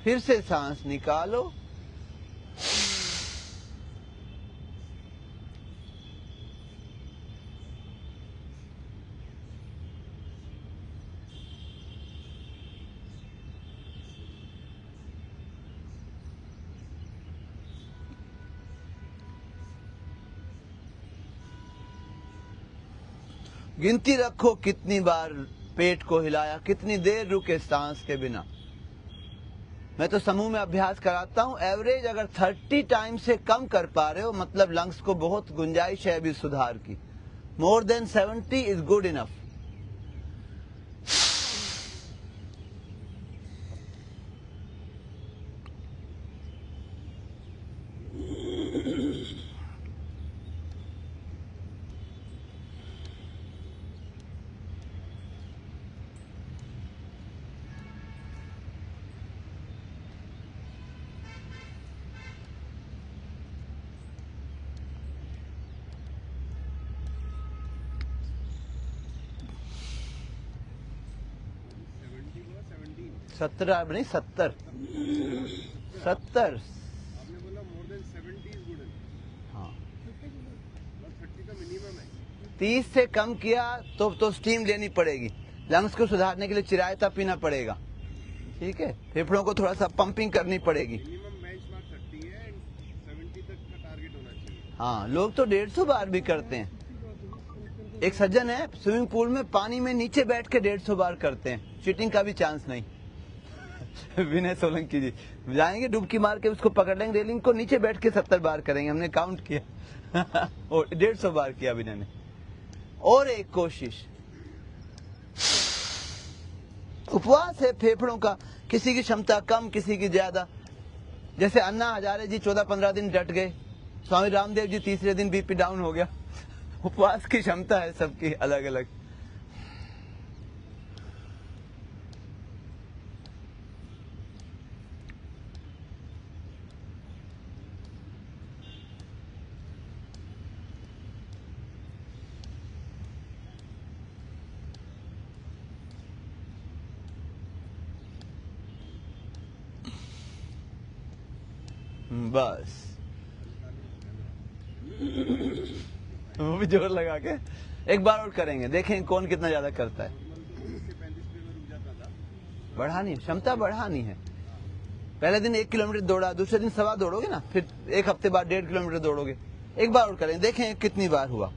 फिर से सांस निकालो, गिनती रखो कितनी बार पेट को हिलाया, कितनी देर रुके सांस के बिना। मैं तो समूह में अभ्यास कराता हूं। एवरेज अगर 30 टाइम से कम कर पा रहे हो मतलब लंग्स को बहुत गुंजाइश है अभी सुधार की। More than 70 is good enough. सत्तर नहीं 70 आपने बोला मोर देन 70 इज गुड। हाँ 30 का मिनिमम है। 30 से कम किया तो स्टीम लेनी पड़ेगी। लंग्स को सुधारने के लिए चिरायता पीना पड़ेगा, ठीक है। फेफड़ों को थोड़ा सा पंपिंग करनी पड़ेगी। मिनिमम बेंचमार्क 30 है एंड 70 तक का टारगेट होना चाहिए। हाँ, लोग तो 150 बार भी करते हैं। एक सज्जन है स्विमिंग पूल में पानी में नीचे बैठ के 150 बार करते हैं, चीटिंग का भी चांस नहीं। विनय सोलंकी जी जाएंगे, डुबकी मार के उसको पकड़ लेंगे रेलिंग को, नीचे बैठ के 70 बार करेंगे। हमने काउंट किया और 150 बार किया विनय ने। और एक कोशिश, उपवास है फेफड़ों का, किसी की क्षमता कम किसी की ज्यादा। जैसे अन्ना हजारे जी 14-15 दिन डट गए, स्वामी रामदेव जी तीसरे दिन बीपी डाउन हो गया। उपवास की क्षमता है सबकी अलग अलग। बस वो भी जोर लगा के एक बार और करेंगे, देखें कौन कितना ज्यादा करता है। बढ़ानी है, क्षमता बढ़ानी है। पहले दिन 1 किलोमीटर दौड़ा, दूसरे दिन 1.25 दौड़ोगे ना, फिर एक हफ्ते बाद 1.5 किलोमीटर दौड़ोगे। एक बार और करें, देखें कितनी बार हुआ।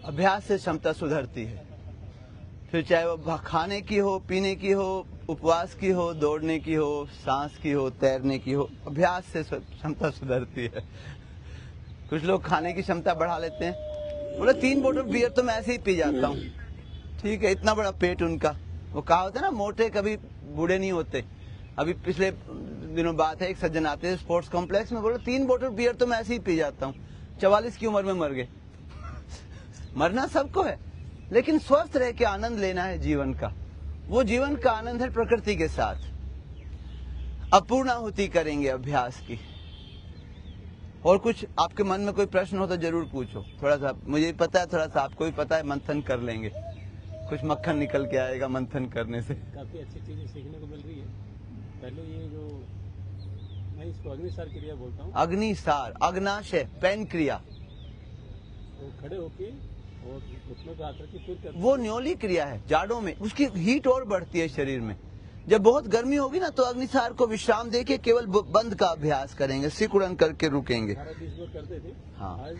अभ्यास से क्षमता सुधरती है, फिर चाहे वो खाने की हो, पीने की हो, उपवास की हो, दौड़ने की हो, सांस की हो, तैरने की हो, अभ्यास से क्षमता सुधरती है। कुछ लोग खाने की क्षमता बढ़ा लेते हैं, बोले 3 बोतल बियर तो मैं ऐसे ही पी जाता हूँ, ठीक है, इतना बड़ा पेट उनका। वो कहा होता है ना, मोटे कभी बूढ़े नहीं होते। अभी पिछले दिनों बात है, एक सज्जन आते हैं स्पोर्ट्स कॉम्प्लेक्स में, बोले 3 बोतल बियर तो मैं ऐसे ही पी जाता हूँ, 44 की उम्र में मर गए। मरना सबको है, लेकिन स्वस्थ रह के आनंद लेना है जीवन का। वो जीवन का आनंद है प्रकृति के साथ। अब पूर्णाहुति करेंगे अभ्यास की। और कुछ आपके मन में कोई प्रश्न हो तो जरूर पूछो। थोड़ा सा मुझे पता है, थोड़ा सा आपको भी पता है, मंथन कर लेंगे, कुछ मक्खन निकल के आएगा मंथन करने से। काफ़ी अच्छी चीज़ें सीखने को मिल रही है। पहले ये जो मैं इसको अग्निसार क्रिया बोलता हूँ, अग्निसार, अग्नाशय, पैन क्रिया, वो खड़े होके और घुटनों पे हाथ रख के फिर करते वो न्योली क्रिया है। जाड़ों में उसकी हीट और बढ़ती है शरीर में। जब बहुत गर्मी होगी ना तो अग्निसार को विश्राम देके केवल बंद का अभ्यास करेंगे, सिकुड़न करके रुकेंगे। 18-20 बार करते थे। हाँ। आज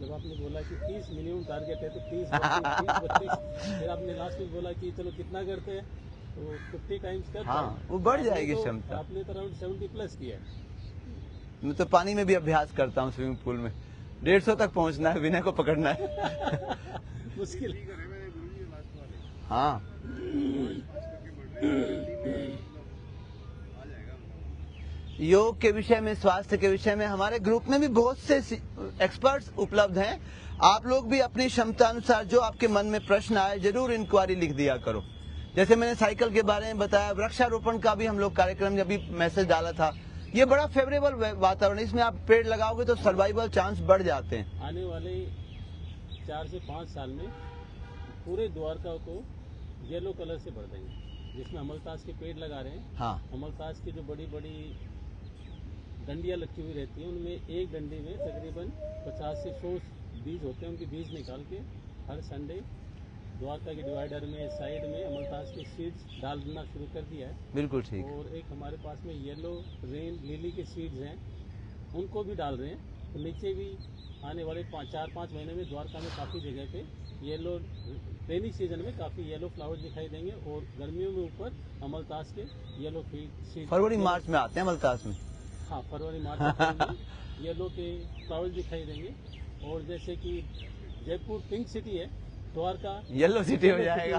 जब आपने बोला कि 30 मिनिमम टारगेट है तो 30, 32, फिर आपने लास्ट में बोला कि चलो कितना करते हैं तो 50 टाइम्स करते हाँ, हैं। वो बढ़ आपने जाएगी तो- क्षमता। आपने तो अराउंड 70 प्लस किया है। मैं तो पानी में भी अभ्यास करता हूँ, स्विमिंग पूल में 150 तक पहुँचना है, विनय को पकड़ना है। मुश्किल करे मैंने गुरुजी लास्ट वाले हाँ, करके बढ़ रहे हैं, जल्दी में मतलब आ जाएगा मतलब। योग के विषय में, स्वास्थ्य के विषय में हमारे ग्रुप में भी बहुत से एक्सपर्ट्स उपलब्ध हैं। आप लोग भी अपनी क्षमता अनुसार जो आपके मन में प्रश्न आए जरूर इंक्वायरी लिख दिया करो। जैसे मैंने साइकिल के बारे में बताया, वृक्षारोपण का भी हम लोग कार्यक्रम जब भी मैसेज डाला था। ये बड़ा फेवरेबल वातावरण, इसमें आप पेड़ लगाओगे तो सर्वाइवल चांस बढ़ जाते हैं। आने वाले 4 से 5 साल में पूरे द्वारका को येलो कलर से भर देंगे, जिसमें अमलतास के पेड़ लगा रहे हैं। हाँ, अमलतास की जो बड़ी बड़ी डंडियां लटकी हुई रहती हैं, उनमें एक डंडी में तकरीबन 50 से 100 बीज होते हैं। उनके बीज निकाल के हर संडे द्वारका के डिवाइडर में, साइड में अमलतास के सीड्स डालना शुरू कर दिया है। बिल्कुल ठीक। और एक हमारे पास में येलो रेन लिली के सीड्स हैं, उनको भी डाल रहे हैं। तो नीचे भी आने वाले 4-5 महीने में द्वारका में काफ़ी जगह पे येलो, रेनी सीजन में काफ़ी येलो फ्लावर्स दिखाई देंगे। और गर्मियों में ऊपर अमलतास के येलो सीड्स, फरवरी मार्च में आते हैं मलतास में। हाँ, फरवरी मार्च में येलो के फ्लावर्स दिखाई देंगे। और जैसे कि जयपुर पिंक सिटी है, द्वारका येलो सिटी हो जाएगा।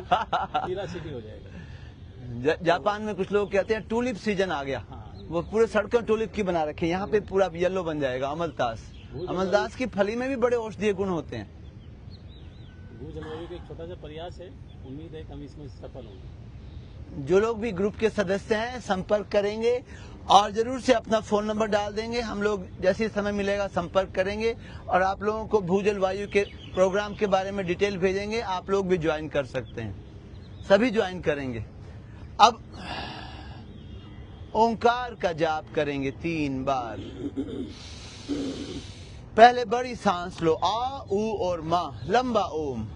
पीला सिटी हो जाएगा। जापान में कुछ लोग कहते हैं टूलिप सीजन आ गया, हाँ। वो पूरे सड़कों टूलिप की बना रखे, यहाँ पे पूरा येलो बन जाएगा अमलतास। अमलतास की फली में भी बड़े औषधीय गुण होते हैं। भू जलवायु का एक छोटा सा प्रयास है, उम्मीद है कि हम इसमें सफल होंगे। जो लोग भी ग्रुप के सदस्य हैं संपर्क करेंगे और जरूर से अपना फोन नंबर डाल देंगे। हम लोग जैसे समय मिलेगा संपर्क करेंगे और आप लोगों को भूजल वायु के प्रोग्राम के बारे में डिटेल भेजेंगे। आप लोग भी ज्वाइन कर सकते हैं, सभी ज्वाइन करेंगे। अब ओंकार का जाप करेंगे 3 बार। पहले बड़ी सांस लो, आ, ऊ और मा, लंबा ओम।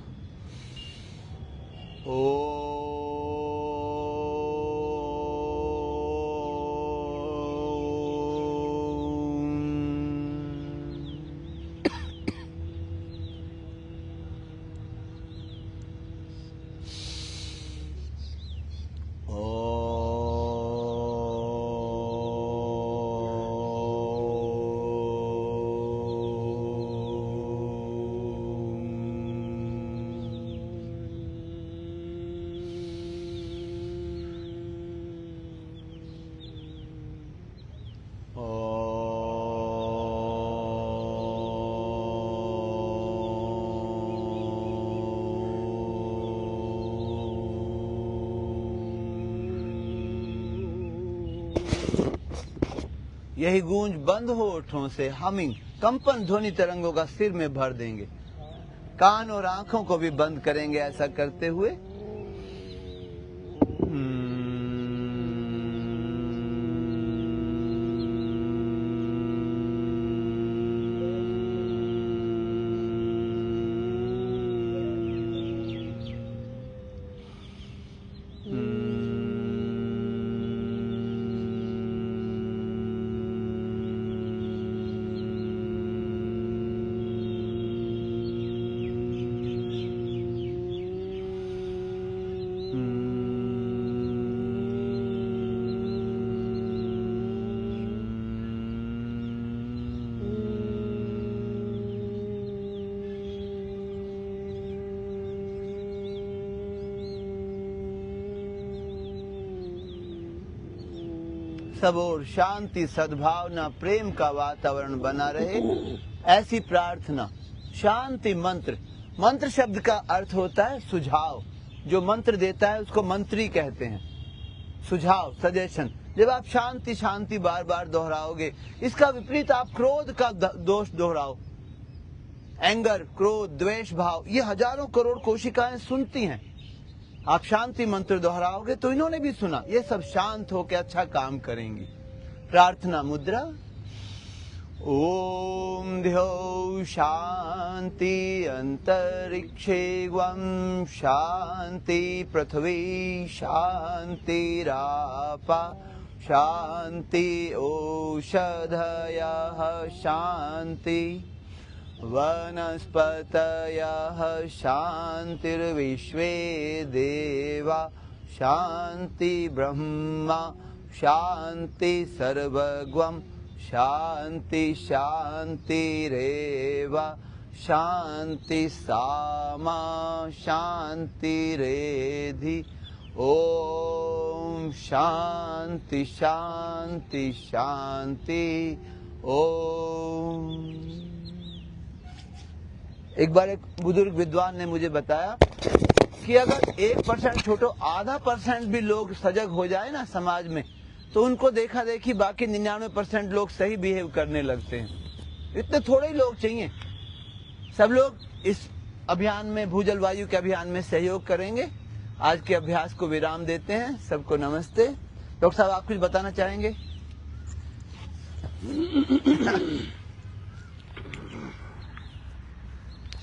यही गूंज बंद हो ओठों से हमिंग कंपन ध्वनि तरंगों का सिर में भर देंगे। कान और आंखों को भी बंद करेंगे ऐसा करते हुए। सब और शांति, सद्भावना, प्रेम का वातावरण बना रहे, ऐसी प्रार्थना शांति मंत्र मंत्र शब्द का अर्थ होता है सुझाव। जो मंत्र देता है उसको मंत्री कहते हैं। सुझाव, सजेशन। जब आप शांति शांति बार बार दोहराओगे, इसका विपरीत आप क्रोध का दोष दोहराओ, एंगर, क्रोध, द्वेष भाव, ये हजारों करोड़ कोशिकाएं सुनती हैं। आप शांति मंत्र दोहराओगे तो इन्होंने भी सुना, ये सब शांत होकर अच्छा काम करेंगी। प्रार्थना मुद्रा। ओम ध्यो शांति अंतरिक्षे वं शांति पृथ्वी शांतिरापा शांति ओषधयः शांति वनस्पतयः शांतिर्विश्वे देवा शांति ब्रह्मा शांति सर्वगं शांति शांतिरेव शांति सामा शांतिरेधि। ओम शांति शांति शांति। ओम। एक बार एक बुजुर्ग विद्वान ने मुझे बताया कि अगर 1% छोटो, आधा % भी लोग सजग हो जाए ना समाज में, तो उनको देखा देखी बाकी 99% लोग सही बिहेव करने लगते हैं। इतने थोड़े ही लोग चाहिए। सब लोग इस अभियान में, भूजल वायु के अभियान में सहयोग करेंगे। आज के अभ्यास को विराम देते हैं। सबको नमस्ते। डॉक्टर साहब, आप कुछ बताना चाहेंगे?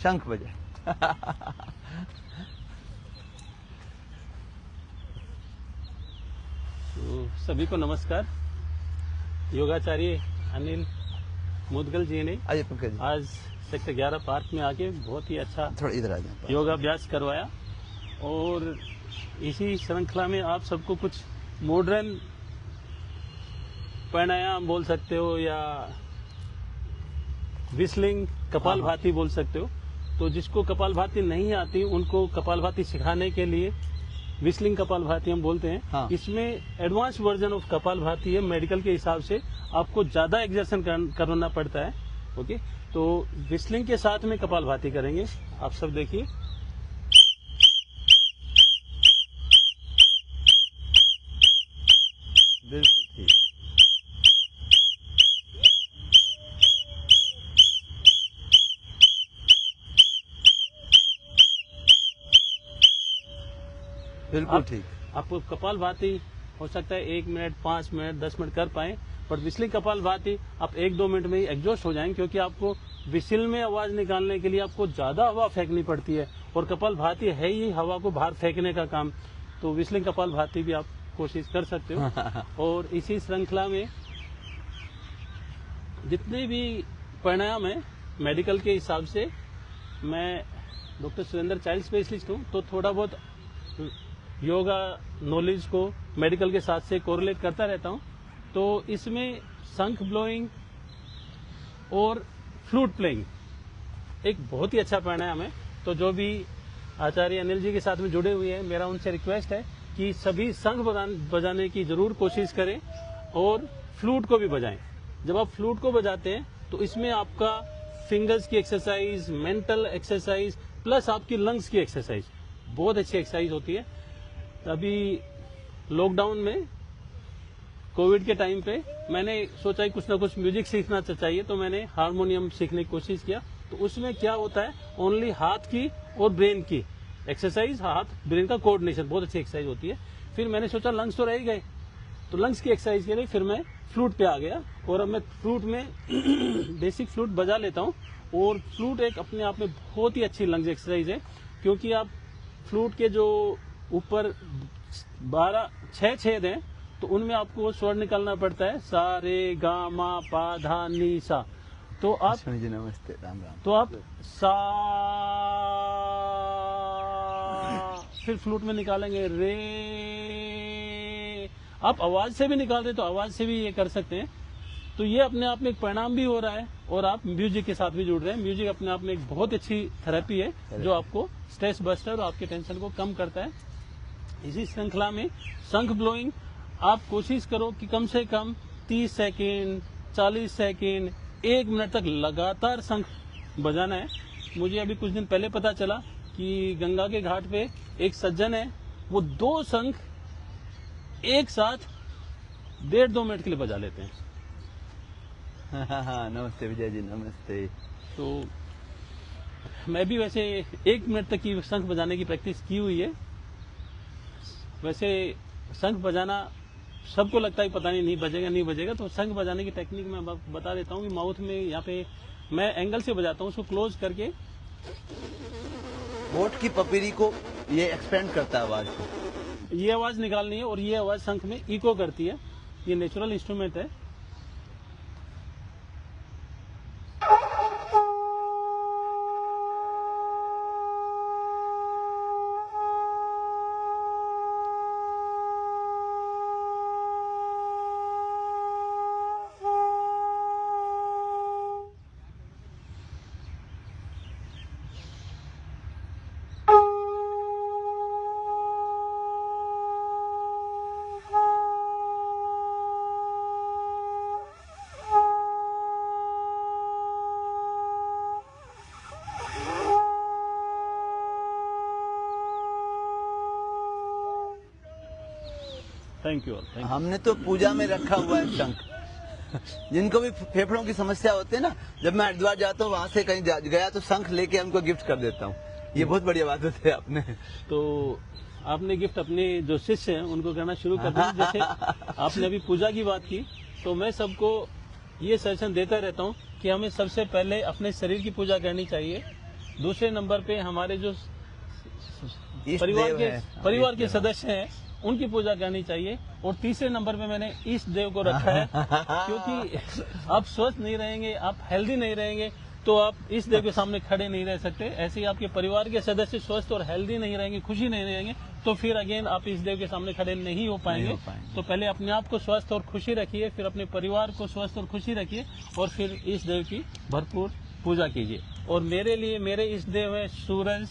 शंख बजे। तो सभी को नमस्कार। योगाचार्य अनिल मुदगल जी ने आइए पंकज जी, आज सेक्टर 11 पार्क में आके बहुत ही अच्छा थोड़ा इधर आ जाए। योगाभ्यास करवाया और इसी श्रृंखला में आप सबको कुछ मॉडर्न प्राणायाम बोल सकते हो या विस्लिंग, कपालभाति बोल सकते हो। तो जिसको कपालभाति नहीं आती उनको कपालभाति सिखाने के लिए विस्लिंग कपालभाति हम बोलते हैं। हाँ। इसमें एडवांस वर्जन ऑफ कपालभाति है। मेडिकल के हिसाब से आपको ज्यादा एक्सर्शन करना पड़ता है। ओके, तो विस्लिंग के साथ में कपालभाति करेंगे। आप सब देखिए। बिल्कुल ठीक। बिल्कुल ठीक। आपको कपालभाति हो सकता है 1 मिनट, 5 मिनट, 10 मिनट कर पाए, पर विस्लिंग कपालभाति आप 1-2 मिनट में ही एग्जॉस्ट हो जाएंगे, क्योंकि आपको विसिल में आवाज निकालने के लिए आपको ज्यादा हवा फेंकनी पड़ती है और कपालभाति है ही हवा को बाहर फेंकने का काम। तो विस्लिंग कपालभाति भी आप कोशिश कर सकते हो। और इसी श्रृंखला में जितने भी प्राणायाम है मेडिकल के हिसाब से, मैं डॉक्टर सुरेंद्र चाइल्ड स्पेशलिस्ट हूँ, तो थोड़ा बहुत योगा नॉलेज को मेडिकल के साथ से कोरिलेट करता रहता हूँ। तो इसमें शंख ब्लोइंग और फ्लूट प्लेइंग एक बहुत ही अच्छा प्राणायाम है। तो जो भी आचार्य अनिल जी के साथ में जुड़े हुए हैं, मेरा उनसे रिक्वेस्ट है कि सभी शंख बजाने की जरूर कोशिश करें और फ्लूट को भी बजाएं। जब आप फ्लूट को बजाते हैं तो इसमें आपका फिंगर्स की एक्सरसाइज, मेंटल एक्सरसाइज प्लस आपकी लंग्स की एक्सरसाइज, बहुत अच्छी एक्सरसाइज होती है। अभी लॉकडाउन में कोविड के टाइम पे मैंने सोचा कि कुछ ना कुछ म्यूजिक सीखना चाहिए, तो मैंने हारमोनियम सीखने की कोशिश किया। तो उसमें क्या होता है, ओनली हाथ की और ब्रेन की एक्सरसाइज, हाथ ब्रेन का कोऑर्डिनेशन, बहुत अच्छी एक्सरसाइज होती है। फिर मैंने सोचा लंग्स तो रह गए, तो लंग्स की एक्सरसाइज के लिए फिर मैं फ्लूट पे आ गया और अब मैं फ्लूट में बेसिक फ्लूट बजा लेता हूँ। और फ्लूट एक अपने आप में बहुत ही अच्छी लंग्स एक्सरसाइज है, क्योंकि आप फ्लूट के जो ऊपर 6 छेद हैं, तो उनमें आपको स्वर निकालना पड़ता है, सा रे गा मा पा धा नी सा। तो आप जी नमस्ते, राम राम। तो आप सा, फिर फ्लूट में निकालेंगे रे। आप आवाज से भी निकाल रहे तो आवाज से भी ये कर सकते हैं। तो ये अपने आप में एक परिणाम भी हो रहा है और आप म्यूजिक के साथ भी जुड़ रहे हैं। म्यूजिक अपने आप में एक बहुत अच्छी थेरेपी है जो आपको स्ट्रेस बस्टर और आपके टेंशन को कम करता है। इसी श्रृंखला में शंख ब्लोइंग, आप कोशिश करो कि कम से कम 30 सेकेंड, 40 सेकेंड, 1 मिनट तक लगातार शंख बजाना है। मुझे अभी कुछ दिन पहले पता चला कि गंगा के घाट पे एक सज्जन है, वो 2 शंख एक साथ 1.5-2 मिनट के लिए बजा लेते हैं। नमस्ते विजय जी, नमस्ते। तो मैं भी वैसे 1 मिनट तक की शंख बजाने की प्रैक्टिस की हुई है। वैसे शंख बजाना सबको लगता है पता नहीं बजेगा, तो शंख बजाने की टेक्निक मैं बता देता हूँ कि माउथ में यहाँ पे मैं एंगल से बजाता हूँ, उसको क्लोज करके होठ की पपीरी को ये एक्सपेंड करता है आवाज को, ये आवाज निकालनी है और ये आवाज शंख में इको करती है। ये नेचुरल इंस्ट्रूमेंट है। Thank you. हमने तो पूजा में रखा हुआ है शंख। जिनको भी फेफड़ों की समस्या होती है ना, जब मैं हरिद्वार जाता हूँ, वहां से कहीं गया तो शंख लेके हमको गिफ्ट कर देता हूँ। ये बहुत बढ़िया बात होती है आपने। तो आपने गिफ्ट अपने जो शिष्य हैं उनको करना शुरू कर दिया। जैसे आपने अभी पूजा की बात की, तो मैं सबको ये सजेशन देता रहता हूँ कि हमें सबसे पहले अपने शरीर की पूजा करनी चाहिए। दूसरे नंबर पे हमारे जो परिवार के सदस्य हैं उनकी पूजा करनी चाहिए, और तीसरे नंबर पे मैंने इष्ट देव को रखा है। क्योंकि आप स्वस्थ नहीं रहेंगे, आप हेल्दी नहीं रहेंगे, तो आप इस देव के सामने खड़े नहीं रह सकते। ऐसे ही आपके परिवार के सदस्य स्वस्थ और हेल्दी नहीं रहेंगे, खुशी नहीं रहेंगे, तो फिर अगेन आप इस देव के सामने खड़े नहीं हो पाएंगे। तो पहले अपने आप को स्वस्थ और खुशी रखिए, फिर अपने परिवार को स्वस्थ और खुशी रखिए, और फिर इस देव की भरपूर पूजा कीजिए। और मेरे लिए मेरे इष्ट देव है सूरज,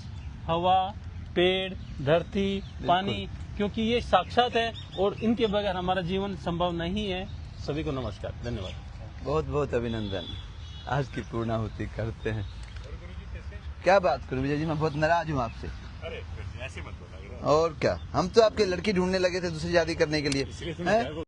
हवा, पेड़, धरती, पानी, क्योंकि ये साक्षात है और इनके बगैर हमारा जीवन संभव नहीं है। सभी को नमस्कार, धन्यवाद। बहुत बहुत अभिनंदन। आज की पूर्णाहुति करते हैं। क्या बात करूं विजय जी, मैं बहुत नाराज हूं आपसे। अरे ऐसे मत बोला। और क्या, हम तो आपके लड़की ढूंढने लगे थे दूसरी शादी करने के लिए।